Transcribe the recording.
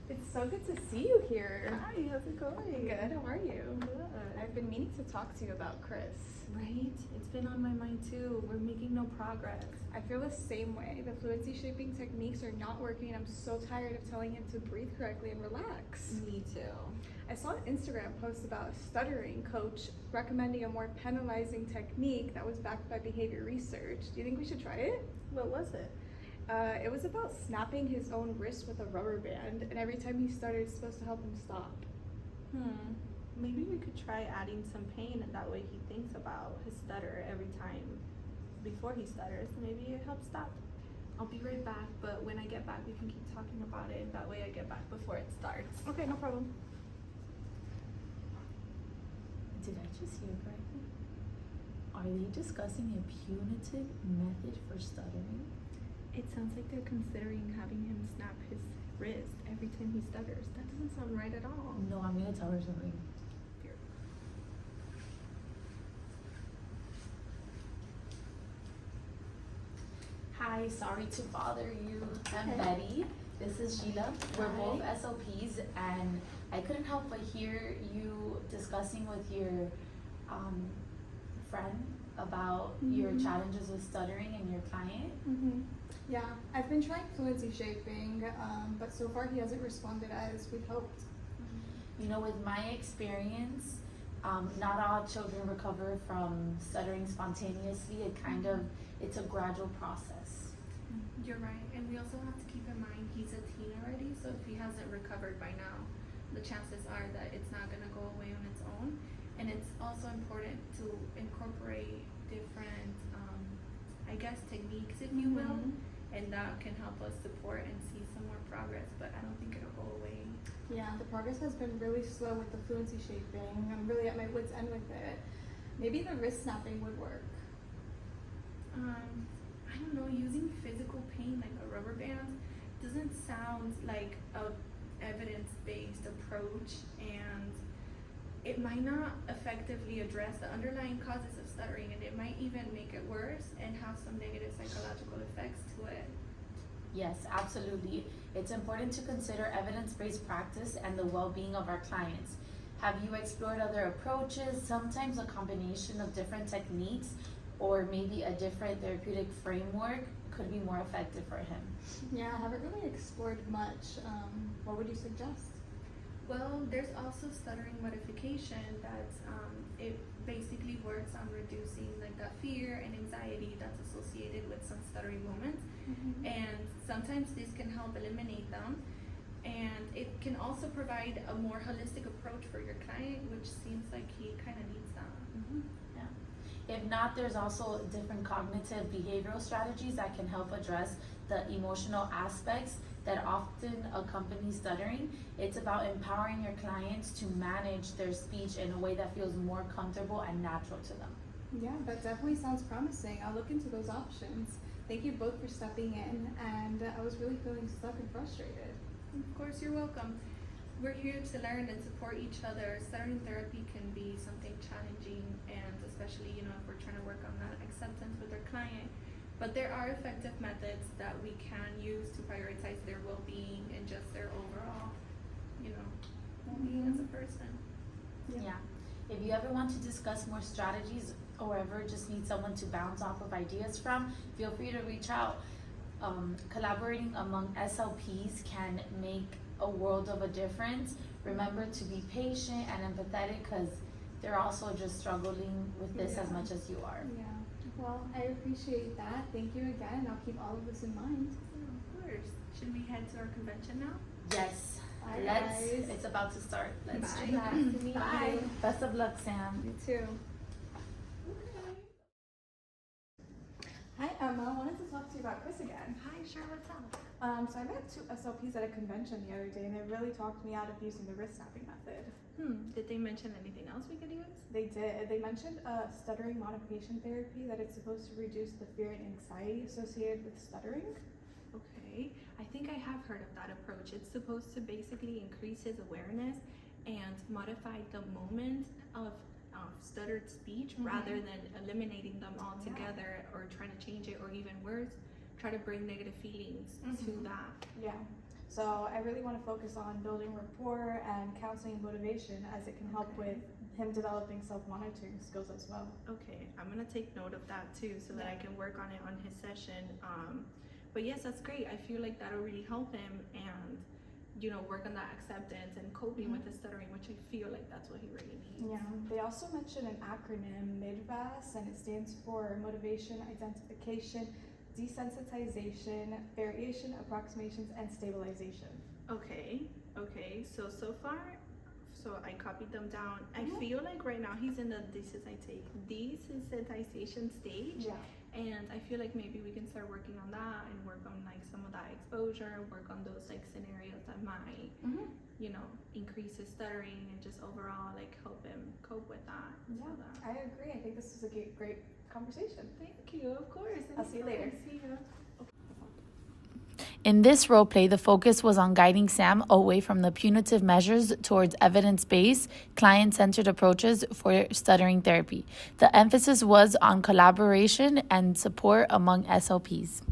It's so good to see you here. Hi, how's it going? Good, how are you? Good. I've been meaning to talk to you about Chris. Right? It's been on my mind too. We're making no progress. I feel the same way. The fluency shaping techniques are not working. I'm so tired of telling him to breathe correctly and relax. Me too. I saw an Instagram post about a stuttering coach recommending a more penalizing technique that was backed by behavior research. Do you think we should try it? What was it? It was about snapping his own wrist with a rubber band, and every time he stuttered, it's supposed to help him stop. Maybe we could try adding some pain, and that way he thinks about his stutter every time before he stutters. Maybe it helps stop. I'll be right back, but when I get back, we can keep talking about it, and that way I get back before it starts. Okay, no problem. Did I just hear correctly? Are they discussing a punitive method for stuttering? It sounds like they're considering having him snap his wrist every time he stutters. That doesn't sound right at all. No, I'm gonna tell her something. Hi, sorry to bother you. I'm Okay. Betty. This is Sheila. We're Hi. both SLPs, and I couldn't help but hear you discussing with your friend about your challenges with stuttering and your client. Yeah, I've been trying fluency shaping, but so far he hasn't responded as we hoped. You know, with my experience, not all children recover from stuttering spontaneously. It's a gradual process. You're right, and we also have to keep in mind he's a teen already, so if he hasn't recovered by now, the chances are that it's not going to go away on its own. And it's also important to incorporate different, techniques, if you will, and that can help us support and see some more progress, but I don't think it'll go away. Yeah, the progress has been really slow with the fluency shaping. I'm really at my wit's end with it. Maybe the wrist snapping would work. I don't know, using physical pain like a rubber band doesn't sound like a evidence-based approach, and it might not effectively address the underlying causes of stuttering, and it might even make it worse and have some negative psychological effects to it. Yes, absolutely. It's important to consider evidence-based practice and the well-being of our clients. Have you explored other approaches? Sometimes a combination of different techniques or maybe a different therapeutic framework could be more effective for him. Yeah, I haven't really explored much. What would you suggest? Well, there's also stuttering modification that it basically works on reducing like that fear and anxiety that's associated with some stuttering moments. And sometimes this can help eliminate them. And it can also provide a more holistic approach for your client, which seems like he kind of needs that. If not, there's also different cognitive behavioral strategies that can help address the emotional aspects that often accompany stuttering. It's about empowering your clients to manage their speech in a way that feels more comfortable and natural to them. Yeah, that definitely sounds promising. I'll look into those options. Thank you both for stepping in, and I was really feeling stuck and frustrated. Of course, you're welcome. We're here to learn and support each other. Stuttering therapy can be something challenging, and especially, if we're trying to work on that acceptance with our client. But there are effective methods that we can use to prioritize their well-being and just their overall, well-being as a person. Yeah. If you ever want to discuss more strategies or ever just need someone to bounce off of ideas from, feel free to reach out. Collaborating among SLPs can make a world of a difference. Remember to be patient and empathetic because they're also just struggling with this as much as you are. Yeah, well, I appreciate that. Thank you again. I'll keep all of this in mind. Of course. Should we head to our convention now? Yes. Bye, Let's. guys. It's about to start. Let's Bye. do that. Nice to meet Bye. you. Best of luck, Sam. You too. Hi, Emma. I wanted to talk to you about Chris again. Hi, sure, what's up? So I met two SLPs at a convention the other day, and it really talked me out of using the wrist snapping method. Did they mention anything else we could use? They did. They mentioned stuttering modification therapy, that it's supposed to reduce the fear and anxiety associated with stuttering. Okay, I think I have heard of that approach. It's supposed to basically increase his awareness and modify the moment of stuttered speech rather than eliminating them altogether or trying to change it, or even worse, try to bring negative feelings to that. Yeah. So I really want to focus on building rapport and counseling and motivation, as it can help with him developing self-monitoring skills as well. Okay, I'm gonna take note of that too, so that I can work on it on his session. But yes, that's great. I feel like that'll really help him, and work on that acceptance and coping with the stuttering, which I feel like that's what he really needs. Yeah, they also mentioned an acronym, MIDVAS, and it stands for Motivation, Identification, Desensitization, Variation, Approximations, and Stabilization. Okay. So far, I copied them down. I feel like right now he's in the desensitization stage. Yeah. And I feel like maybe we can start working on that and work on like some of that exposure, work on those like scenarios that might, increase his stuttering and just overall like help him cope with that. Yeah, I agree. I think this was a great conversation. Thank you, of course. I'll see you later. See you. In this role play, the focus was on guiding Sam away from the punitive measures towards evidence-based, client-centered approaches for stuttering therapy. The emphasis was on collaboration and support among SLPs.